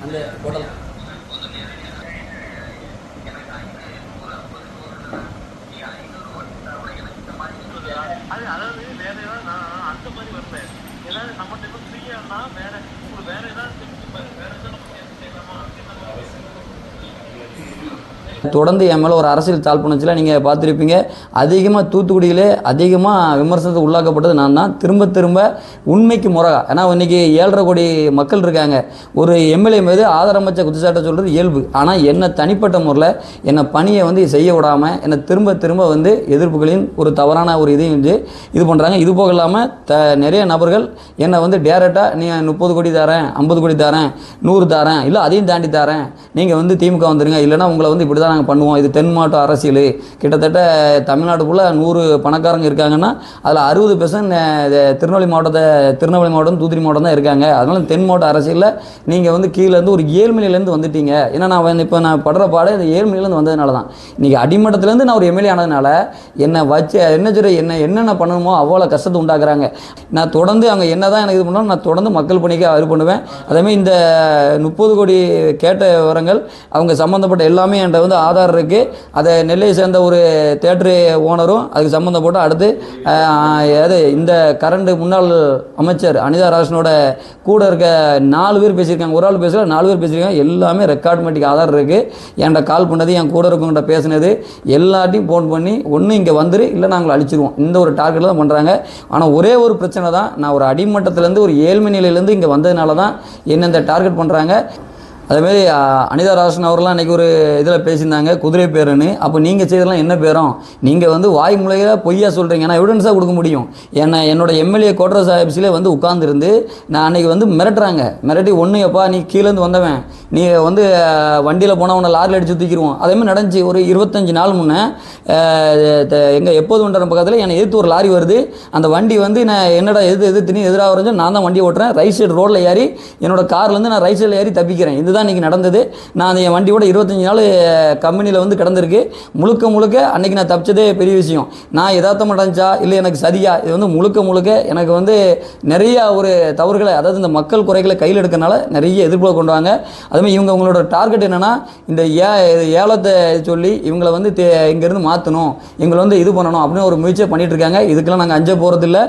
அந்த டோட்டல் அதாவது வேற ஏதாவது நான் அந்த மாதிரி வரல. ஏதாவது நம்மகிட்ட ஃப்ரீயானா வேற வேற ஏதாவது வேற ஏதாவது நம்ம செய்யலாமா அப்படின்னு தொடர்ந்து என் மேலே ஒரு அரசியல் காழ்ப்புணர்ச்சியில் நீங்கள் பார்த்துருப்பீங்க. அதிகமாக தூத்துக்குடியிலே அதிகமாக விமர்சனத்துக்கு உள்ளாக்கப்பட்டது நான் தான். திரும்ப திரும்ப உண்மைக்கு முறகா, ஏன்னா இன்றைக்கி 7.5 கோடி மக்கள் இருக்காங்க. ஒரு எம்எல்ஏ மீது ஆதரமற்ற குற்றச்சாட்டை சொல்கிறது இயல்பு. ஆனால் என்னை தனிப்பட்ட முறையில் என்னை பணியை வந்து செய்ய விடாமல் என்னை திரும்ப திரும்ப வந்து எதிர்ப்புகளின் ஒரு தவறான ஒரு இதையும் வந்து இது பண்ணுறாங்க. இது போக இல்லாமல் நிறைய நபர்கள் என்னை வந்து டேரெக்டாக நீ 30 கோடி தரேன், 50 கோடி தரேன், 100 தரேன், இல்லை அதையும் தாண்டி தரேன், நீங்கள் வந்து திமுக வந்துடுங்க, இல்லைனா உங்களை வந்து இப்படி தான் நாங்கள் பண்ணுவோம், இது தென் மாவட்ட அரசியல், கிட்டத்தட்ட தமிழ்நாடு ஃபுல்லாக 100 பணக்காரங்க இருக்காங்கன்னா அதில் 60% திருநெல்வேலி மாவட்டம் தூத்துக்குடி மாவட்டம் தான் இருக்காங்க. அதனால் தென் மாவட்ட அரசியலில் நீங்கள் வந்து கீழேருந்து ஒரு ஏழ்மலையிலேருந்து வந்துட்டீங்க. ஏன்னா நான் இப்போ நான் படுற பாடு இந்த ஏழ்மலையிலேருந்து வந்ததுனால தான். இன்றைக்கி அடிமட்டத்துலேருந்து நான் ஒரு எம்எல்ஏ ஆனதுனால என்னை வச்சு என்னென்ன பண்ணணுமோ அவ்வளோ கஷ்டத்தை உண்டாக்குறாங்க. நான் தொடர்ந்து அவங்க என்ன தான் எனக்கு இது பண்ணாலும் நான் தொடர்ந்து மக்கள் பணிக்கு இது பண்ணுவேன். அதேமாதிரி இந்த 30 கோடி கேட்ட விவரங்கள் அவங்க சம்மந்தப்பட்ட எல்லாமே என்கிட்ட வந்து ஆதார் இருக்குது. அதை நெல்லையை சேர்ந்த ஒரு தேட்டரு ஓனரும் அதுக்கு சம்மந்தப்பட்டு அடுத்து இந்த கரண்ட் முன்னாள் அமைச்சர் அனிதா ராஜனோட கூட இருக்க 4 பேர் பேசியிருக்காங்க. ஒரு ஆள் பேசல, 4 பேர் பேசியிருக்காங்க. எல்லாமே ரெக்கார்ட்மெட்டிக் ஆதார் இருக்குது. என்கிட்ட கால் பண்ணது, என் கூட இருக்கவங்கிட்ட பேசினது எல்லாத்தையும் ஃபோன் பண்ணி ஒன்று இங்கே வந்துரு, இல்லை நாங்கள் அழிச்சிருவோம், இந்த ஒரு டார்கெட்டில் தான் பண்ணுறாங்க. ஆனால் ஒரே ஒரு பிரச்சனை தான், நான் ஒரு அடிமட்டத்திலேருந்து ஒரு ஏழ்மை நிலையிலேருந்து இங்கே வந்ததுனால தான் என்ன இந்த டார்கெட் பண்ணுறாங்க. அதேமாரி அனிதா ராஜன் அவர்லாம் அன்றைக்கி ஒரு இதில் பேசியிருந்தாங்க, குதிரை பேருன்னு. அப்போ நீங்கள் செய்ததெல்லாம் என்ன பேரும்? நீங்கள் வந்து வாய் முறையில் பொய்யா சொல்கிறீங்க. நான் எவிடன்ஸாக கொடுக்க முடியும். என்னோட எம்எல்ஏ கோட்ரஸ் ஆஃபீஸில் வந்து உட்காந்துருந்து நான் அன்றைக்கி வந்து மிரட்டி ஒன்று எப்பா நீ கீழேருந்து வந்தவன், நீ வந்து வண்டியில் போனால் உன்னை லாரியில் அடித்து தூக்கிடுவோம். அதேமாதிரி நடந்துச்சு. ஒரு 25 நாள் முன்னே எங்கள் எப்போது ஒன்றரை பக்கத்தில் என்னை எதிர்த்து ஒரு லாரி வருது. அந்த வண்டி வந்து நான் என்னடா எதிர்த்து எதிராக வரைஞ்சு நான் தான் வண்டி ஓட்டுறேன். ரைட் சைடு ரோட்டில் ஏறி என்னோட கார்லேருந்து நான் ரைட் சைடில் ஏறி தப்பிக்கிறேன். இதுதான் இன்றைக்கி நடந்தது. நான் என் வண்டியோட 25 நாள் கம்பெனியில் வந்து கிடந்திருக்கு. முழுக்க அன்றைக்கி நான் தப்பிச்சதே பெரிய விஷயம். நான் எதார்த்தமாக நடந்துச்சா இல்லை எனக்கு சதியா, இது வந்து முழுக்க எனக்கு வந்து நிறையா ஒரு தவறுகளை, அதாவது இந்த மக்கள் குறைகளை கையில் எடுக்கிறனால நிறைய எதிர்ப்புகளை கொண்டு வாங்க. அதுமாதிரி இவங்களோட டார்கெட் என்னென்னா இந்த ஏலத்தை சொல்லி இவங்களை வந்து இங்கேருந்து மாற்றணும், இவங்களை வந்து இது பண்ணணும் அப்படின்னு ஒரு முயற்சியை பண்ணிகிட்டு இருக்காங்க. இதுக்கெல்லாம் நாங்கள் அஞ்ச போகிறதில்ல.